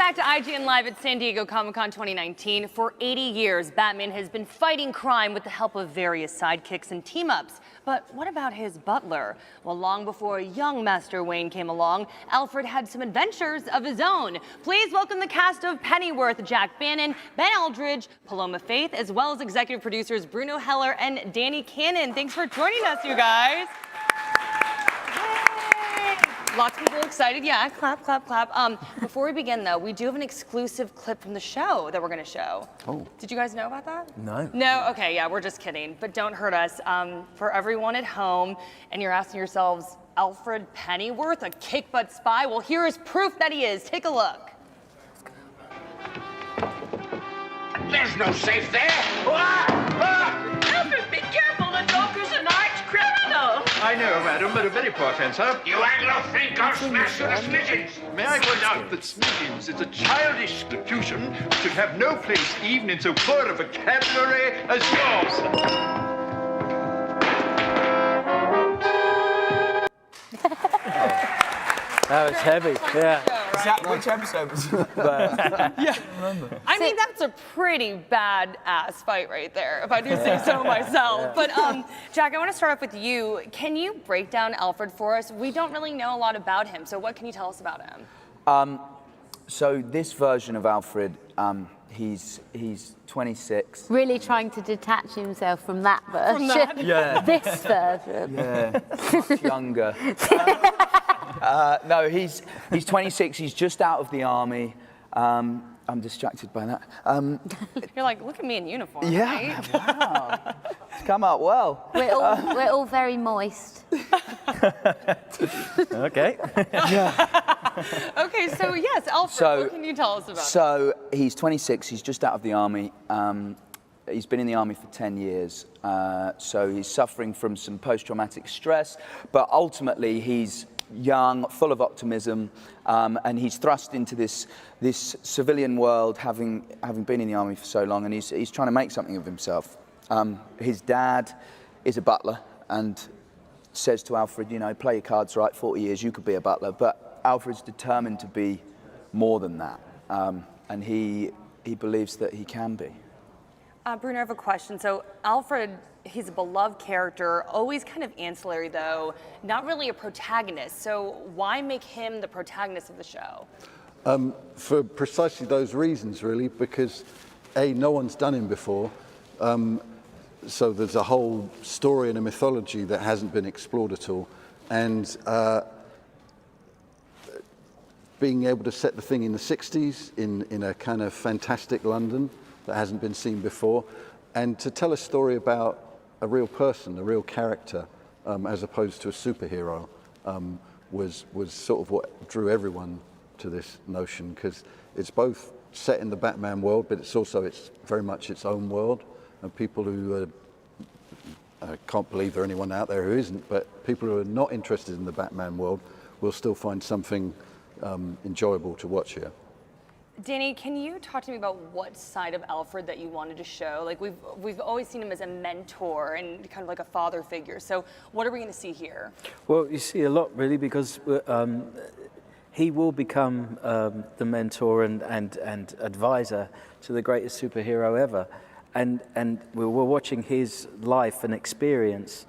back to IGN Live at San Diego Comic-Con 2019. For 80 years, Batman has been fighting crime with the help of various sidekicks and team-ups. But what about his butler? Well, long before young Master Wayne came along, Alfred had some adventures of his own. Please welcome the cast of Pennyworth, Jack Bannon, Ben Aldridge, Paloma Faith, as well as executive producers Bruno Heller and Danny Cannon. Thanks for joining us, you guys. Lots of people excited. Yeah, clap, clap, clap. Before we begin, though, we do have an exclusive clip from the show that we're going to show. Oh. Did you guys know about that? No. No? Okay, yeah, we're just kidding. But don't hurt us. For everyone at home, and you're asking yourselves, Alfred Pennyworth, a kick-butt spy? Well, here is proof that he is. Take a look. There's no safe there. Alfred, be careful. The Joker's an arch criminal. I know, madam, but a very poor fencer. You Anglo think I'll smash you to smithereens? May I point out that smithereens is a childish institution which should have no place even in so poor a vocabulary as yours. That was heavy, yeah. Is that which episode was Yeah. I mean, that's a pretty bad-ass fight right there, if I do say so myself. Yeah. But, Jack, I want to start off with you. Can you break down Alfred for us? We don't really know a lot about him, so what can you tell us about him? So this version of Alfred, he's 26. Really trying to detach himself from that version. From that? Yeah. This version. Yeah, much younger. No, he's 26. He's just out of the army. I'm distracted by that. You're like, look at me in uniform, Yeah, right? wow. It's come out well. We're all very moist. Okay. Okay, so yes, Alfred, what can you tell us about him? So he's 26. He's just out of the army. He's been in the army for 10 years. So he's suffering from some post-traumatic stress, but ultimately he's young, full of optimism, and he's thrust into this civilian world, having been in the army for so long, and he's trying to make something of himself. His dad is a butler and says to Alfred, you know, play your cards right, 40 years, you could be a butler. But Alfred's determined to be more than that, and he believes that he can be. Bruno, I have a question. So Alfred, he's a beloved character, always kind of ancillary though, not really a protagonist. So why make him the protagonist of the show? For precisely those reasons, really, because A, no one's done him before, so there's a whole story and a mythology that hasn't been explored at all, and being able to set the thing in the 60s in a kind of fantastic London that hasn't been seen before, and to tell a story about a real person, a real character, as opposed to a superhero, was sort of what drew everyone to this notion, because it's both set in the Batman world, but it's very much its own world, and people who I can't believe there anyone out there who isn't, but people who are not interested in the Batman world will still find something enjoyable to watch here. Danny, can you talk to me about what side of Alfred that you wanted to show? Like we've always seen him as a mentor and kind of like a father figure. So what are we going to see here? Well, you see a lot really, because he will become the mentor and advisor to the greatest superhero ever, and we're watching his life and experience,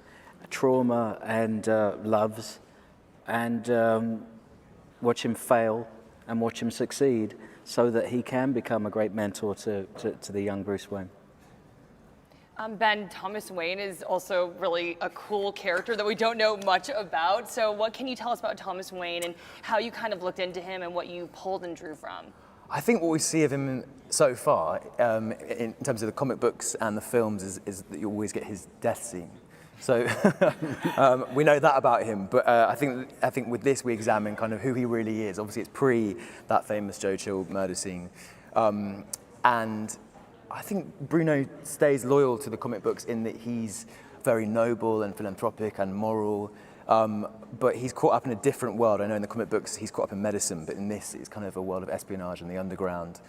trauma and loves, and watch him fail and watch him succeed, so that he can become a great mentor to the young Bruce Wayne. Ben, Thomas Wayne is also really a cool character that we don't know much about. So what can you tell us about Thomas Wayne and how you kind of looked into him and what you pulled and drew from? I think what we see of him so far, in terms of the comic books and the films, is that you always get his death scene. So we know that about him, but I think with this we examine kind of who he really is. Obviously it's pre that famous Joe Chill murder scene, and I think Bruno stays loyal to the comic books in that he's very noble and philanthropic and moral, but he's caught up in a different world. I know in the comic books he's caught up in medicine, but in this it's kind of a world of espionage and the underground,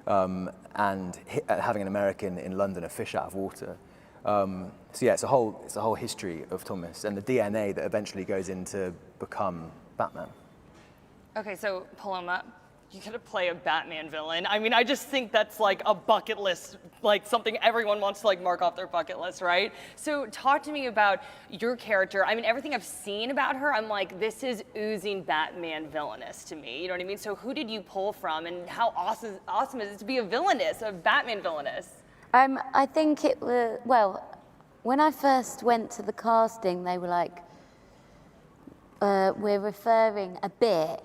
and having an American in London, a fish out of water. So yeah, it's a whole history of Thomas and the DNA that eventually goes into become Batman. Okay, so Paloma, You gotta play a Batman villain. I mean, I just think that's like a bucket list, like something everyone wants to like mark off their bucket list, right? So talk to me about your character. I mean, everything I've seen about her, I'm like, this is oozing Batman villainous to me. You know what I mean? So who did you pull from, and how awesome is it to be a villainess, a Batman villainess? I think it was, well, when I first went to the casting, they were like, we're referring a bit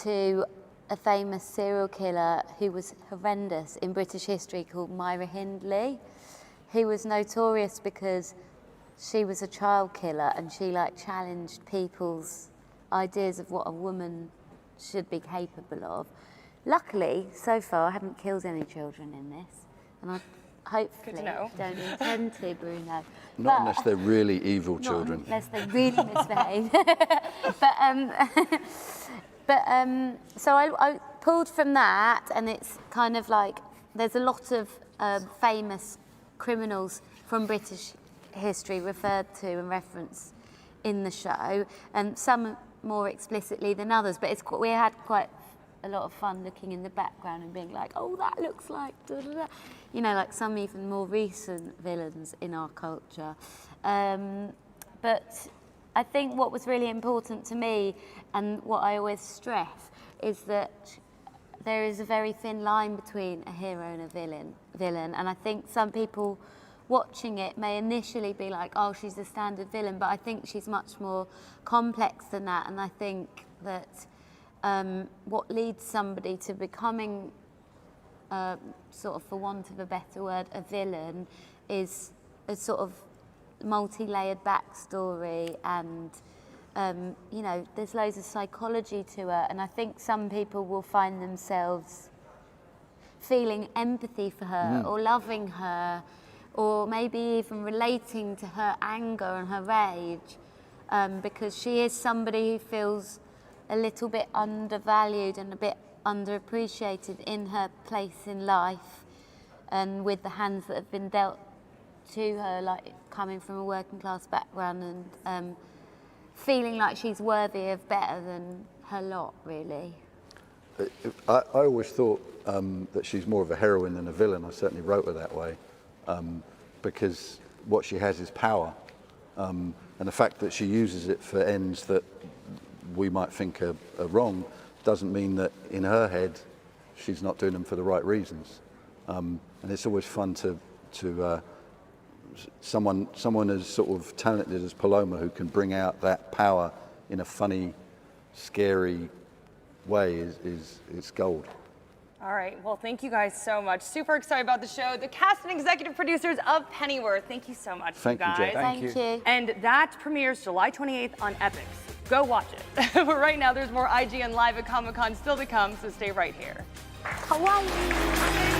to a famous serial killer who was horrendous in British history called Myra Hindley, who was notorious because she was a child killer and she like challenged people's ideas of what a woman should be capable of. Luckily, so far, I haven't killed any children in this, and I hopefully don't intend to, Bruno. Not unless they're really evil children. Unless they really misbehave. So I pulled from that, and it's kind of like there's a lot of famous criminals from British history referred to and referenced in the show, and some more explicitly than others. But we had quite a lot of fun looking in the background and being like, oh, that looks like da, da, da. You know, like some even more recent villains in our culture. But I think what was really important to me, and what I always stress, is that there is a very thin line between a hero and a villain. And I think some people watching it may initially be like, oh, she's a standard villain, but I think she's much more complex than that. And I think that what leads somebody to becoming, sort of, for want of a better word, a villain, is a sort of multi-layered backstory, and you know, there's loads of psychology to her, and I think some people will find themselves feeling empathy for her or loving her, or maybe even relating to her anger and her rage, because she is somebody who feels a little bit undervalued and a bit underappreciated in her place in life, and with the hands that have been dealt to her, like coming from a working class background, and feeling like she's worthy of better than her lot, really. I always thought that she's more of a heroine than a villain. I certainly wrote her that way, because what she has is power, and the fact that she uses it for ends that we might think are wrong doesn't mean that in her head she's not doing them for the right reasons. And it's always fun to someone as sort of talented as Paloma, who can bring out that power in a funny, scary way, is gold. All right, well, thank you guys so much. Super excited about the show. The cast and executive producers of Pennyworth, thank you so much, Thank you, guys. Jay. Thank you. And that premieres July 28th on EPIX. Go watch it. But right now, there's more IGN Live at Comic-Con still to come, so stay right here. Kawaii.